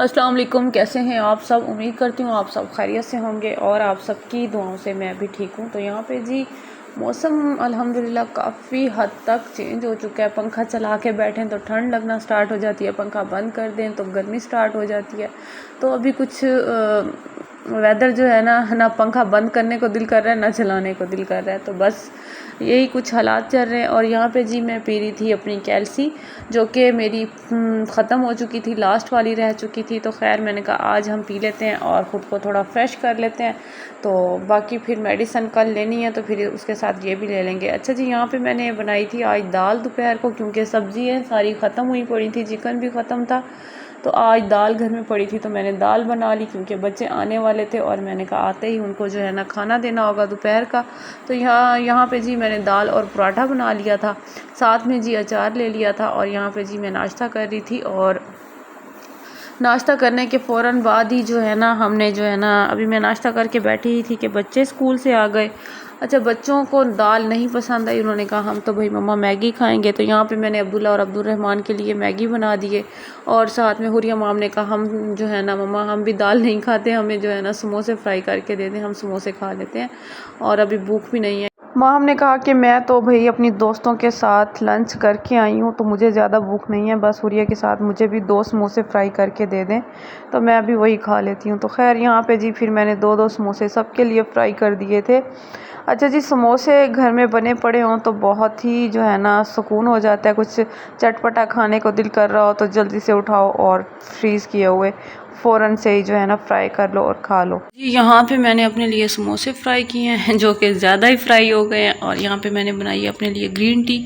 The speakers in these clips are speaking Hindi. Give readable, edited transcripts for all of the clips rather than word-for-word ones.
अस्सलाम वालेकुम। कैसे हैं आप सब? उम्मीद करती हूँ आप सब खैरियत से होंगे और आप सबकी दुआओं से मैं भी ठीक हूँ। तो यहाँ पे जी मौसम अल्हम्दुलिल्लाह काफ़ी हद तक चेंज हो चुका है। पंखा चला के बैठें तो ठंड लगना स्टार्ट हो जाती है, पंखा बंद कर दें तो गर्मी स्टार्ट हो जाती है। तो अभी कुछ वेदर जो है ना पंखा बंद करने को दिल कर रहा है ना चलाने को दिल कर रहा है। तो बस यही कुछ हालात चल रहे हैं। और यहाँ पे जी मैं पी रही थी अपनी कैल्सी, जो कि मेरी ख़त्म हो चुकी थी, लास्ट वाली रह चुकी थी। तो खैर मैंने कहा आज हम पी लेते हैं और ख़ुद को थोड़ा फ्रेश कर लेते हैं। तो बाकी फिर मेडिसन कल लेनी है तो फिर उसके साथ ये भी ले लेंगे। अच्छा जी, यहाँ पे मैंने बनाई थी आज दाल दोपहर को, क्योंकि सब्ज़ियाँ सारी ख़त्म हुई पड़ी थी, चिकन भी ख़त्म था। तो आज दाल घर में पड़ी थी तो मैंने दाल बना ली, क्योंकि बच्चे आने वाले थे और मैंने कहा आते ही उनको जो है ना खाना देना होगा दोपहर का। तो यहाँ पे जी मैंने दाल और पराठा बना लिया था, साथ में जी अचार ले लिया था। और यहाँ पे जी मैं नाश्ता कर रही थी और नाश्ता करने के फ़ौरन बाद ही जो है ना हमने जो है ना अभी मैं नाश्ता करके बैठी ही थी कि बच्चे स्कूल से आ गए। अच्छा, बच्चों को दाल नहीं पसंद आई, उन्होंने कहा हम तो भाई मम्मा मैगी खाएंगे। तो यहाँ पे मैंने अब्दुल्ला और अब्दुल रहमान के लिए मैगी बना दिए और साथ में हुरिया माम ने कहा हम जो है ना मम्मा हम भी दाल नहीं खाते, हमें जो है ना समोसे फ्राई करके दे दें, हम समोसे खा लेते हैं और अभी भूख भी नहीं है। माम ने कहा कि मैं तो भाई अपनी दोस्तों के साथ लंच करके आई हूँ तो मुझे ज़्यादा भूख नहीं है, बस हुरिया के साथ मुझे भी 2 समोसे फ्राई करके दे दें तो मैं भी वही खा लेती हूँ। तो खैर यहाँ पे जी फिर मैंने 2-2 समोसे सबके लिए फ्राई कर दिए थे। अच्छा जी, समोसे घर में बने पड़े हों तो बहुत ही जो है ना सुकून हो जाता है। कुछ चटपटा खाने को दिल कर रहा हो तो जल्दी से उठाओ और फ्रीज़ किए हुए फ़ौरन से ही जो है ना फ्राई कर लो और खा लो जी। यहाँ पे मैंने अपने लिए समोसे फ्राई किए हैं जो कि ज़्यादा ही फ्राई हो गए हैं। और यहाँ पे मैंने बनाई है अपने लिए ग्रीन टी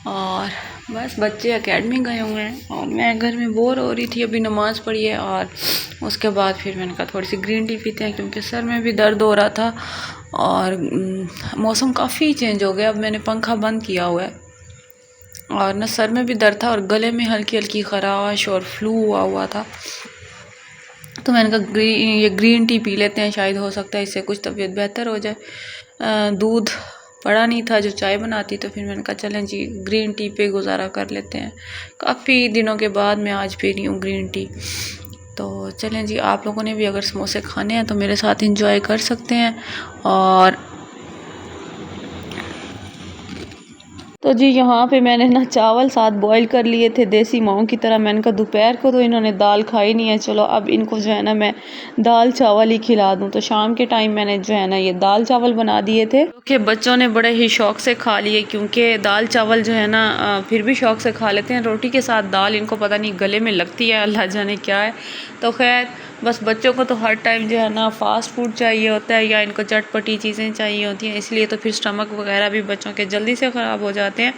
और बस बच्चे एकेडमी गए हुए हैं और मैं घर में बोर हो रही थी, अभी नमाज़ पढ़ी है और उसके बाद फिर मैंने कहा थोड़ी सी ग्रीन टी पीते हैं, क्योंकि सर में भी दर्द हो रहा था और मौसम काफ़ी चेंज हो गया। अब मैंने पंखा बंद किया हुआ है और न सर में भी दर्द था और गले में हल्की हल्की खराश और फ्लू हुआ था। तो मैंने कहा ये ग्रीन टी पी लेते हैं, शायद हो सकता है इससे कुछ तबीयत बेहतर हो जाए। दूध पड़ा नहीं था जो चाय बनाती, तो फिर मैंने कहा चलें जी ग्रीन टी पे गुजारा कर लेते हैं। काफ़ी दिनों के बाद मैं आज पी रही हूँ ग्रीन टी। तो चलें जी, आप लोगों ने भी अगर समोसे खाने हैं तो मेरे साथ इंजॉय कर सकते हैं। और तो जी यहाँ पे मैंने ना चावल साथ बॉईल कर लिए थे देसी माओं की तरह। मैंने कहा दोपहर को तो इन्होंने दाल खाई नहीं है, चलो अब इनको जो है ना मैं दाल चावल ही खिला दूँ। तो शाम के टाइम मैंने जो है ना ये दाल चावल बना दिए थे, कि बच्चों ने बड़े ही शौक़ से खा लिए, क्योंकि दाल चावल जो है ना फिर भी शौक़ से खा लेते हैं। रोटी के साथ दाल इनको पता नहीं गले में लगती है, अल्लाह जाने क्या है। तो खैर बस बच्चों को तो हर टाइम जो है ना फ़ास्ट फूड चाहिए होता है या इनको चटपटी चीज़ें चाहिए होती हैं, इसलिए तो फिर स्टमक वगैरह भी बच्चों के जल्दी से ख़राब हो जाते हैं।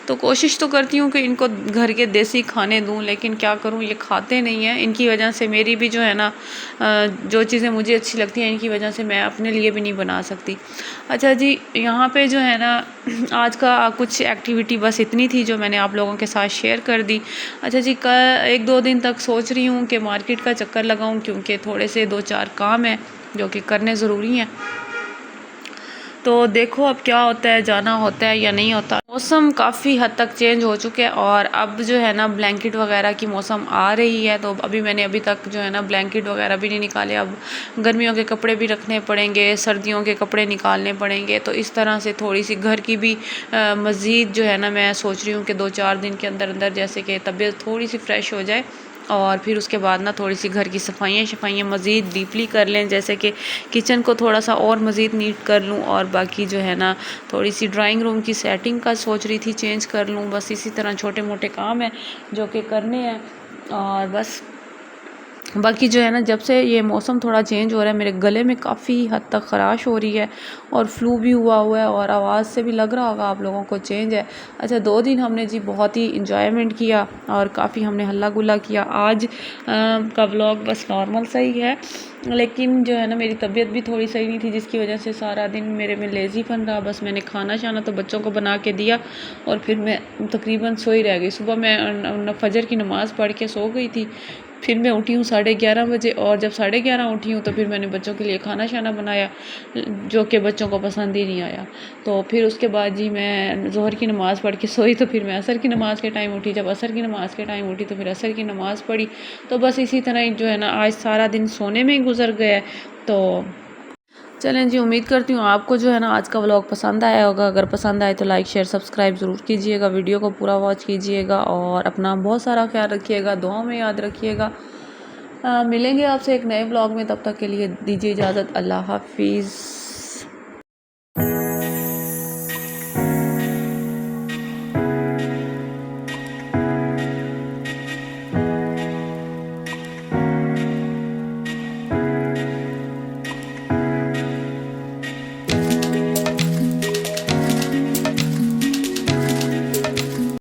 तो कोशिश तो करती हूँ कि इनको घर के देसी खाने दूँ, लेकिन क्या करूँ ये खाते नहीं हैं। इनकी वजह से मेरी भी जो है ना जो चीज़ें मुझे अच्छी लगती हैं इनकी वजह से मैं अपने लिए भी नहीं बना सकती। अच्छा जी, यहाँ पे जो है ना आज का कुछ एक्टिविटी बस इतनी थी जो मैंने आप लोगों के साथ शेयर कर दी। अच्छा जी, कल 1-2 दिन तक सोच रही हूँ कि मार्केट का चक्कर लगाऊँ, क्योंकि थोड़े से 2-4 काम हैं जो कि करने ज़रूरी हैं। तो देखो अब क्या होता है, जाना होता है या नहीं होता। मौसम काफ़ी हद तक चेंज हो चुके हैं और अब जो है ना ब्लैंकेट वगैरह की मौसम आ रही है। तो मैंने अभी तक जो है ना ब्लैंकेट वगैरह भी नहीं निकाले। अब गर्मियों के कपड़े भी रखने पड़ेंगे, सर्दियों के कपड़े निकालने पड़ेंगे। तो इस तरह से थोड़ी सी घर की भी मज़ीद जो है ना मैं सोच रही हूँ कि 2-4 दिन के अंदर अंदर जैसे कि तबीयत थोड़ी सी फ्रेश हो जाए और फिर उसके बाद ना थोड़ी सी घर की सफाइयाँ मज़ीद डीपली कर लें, जैसे कि किचन को थोड़ा सा और मज़ीद नीट कर लूँ और बाकी जो है ना थोड़ी सी ड्राइंग रूम की सेटिंग का सोच रही थी चेंज कर लूँ। बस इसी तरह छोटे मोटे काम हैं जो कि करने हैं। और बस बाकी जो है ना जब से ये मौसम थोड़ा चेंज हो रहा है मेरे गले में काफ़ी हद तक ख़राश हो रही है और फ्लू भी हुआ है और आवाज़ से भी लग रहा होगा आप लोगों को चेंज है। अच्छा, 2 दिन हमने जी बहुत ही इंजॉयमेंट किया और काफ़ी हमने हल्ला गुल्ला किया। आज का व्लॉग बस नॉर्मल सही है, लेकिन जो है ना मेरी तबीयत भी थोड़ी सही नहीं थी, जिसकी वजह से सारा दिन मेरे में लेज़ीपन रहा। बस मैंने खाना शाना तो बच्चों को बना के दिया और फिर मैं तकरीबन सो ही रह गई। सुबह मैं फजर की नमाज़ पढ़ के सो गई थी, फिर मैं उठी हूँ 11:30 बजे, और जब 11:30 उठी हूँ तो फिर मैंने बच्चों के लिए खाना शाना बनाया, जो कि बच्चों को पसंद ही नहीं आया। तो फिर उसके बाद जी मैं ज़ोहर की नमाज़ पढ़ के सोई, तो फिर मैं असर की नमाज़ के टाइम उठी। जब असर की नमाज़ के टाइम उठी तो फिर असर की नमाज़ पढ़ी। तो बस इसी तरह ही जो है ना आज सारा दिन सोने में ही गुजर गया। तो चलें जी, उम्मीद करती हूँ आपको जो है ना आज का व्लॉग पसंद आया होगा। अगर पसंद आए तो लाइक शेयर सब्सक्राइब ज़रूर कीजिएगा, वीडियो को पूरा वॉच कीजिएगा और अपना बहुत सारा ख्याल रखिएगा, दुआओं में याद रखिएगा। मिलेंगे आपसे एक नए व्लॉग में, तब तक के लिए दीजिए इजाज़त। अल्लाह हाफिज़।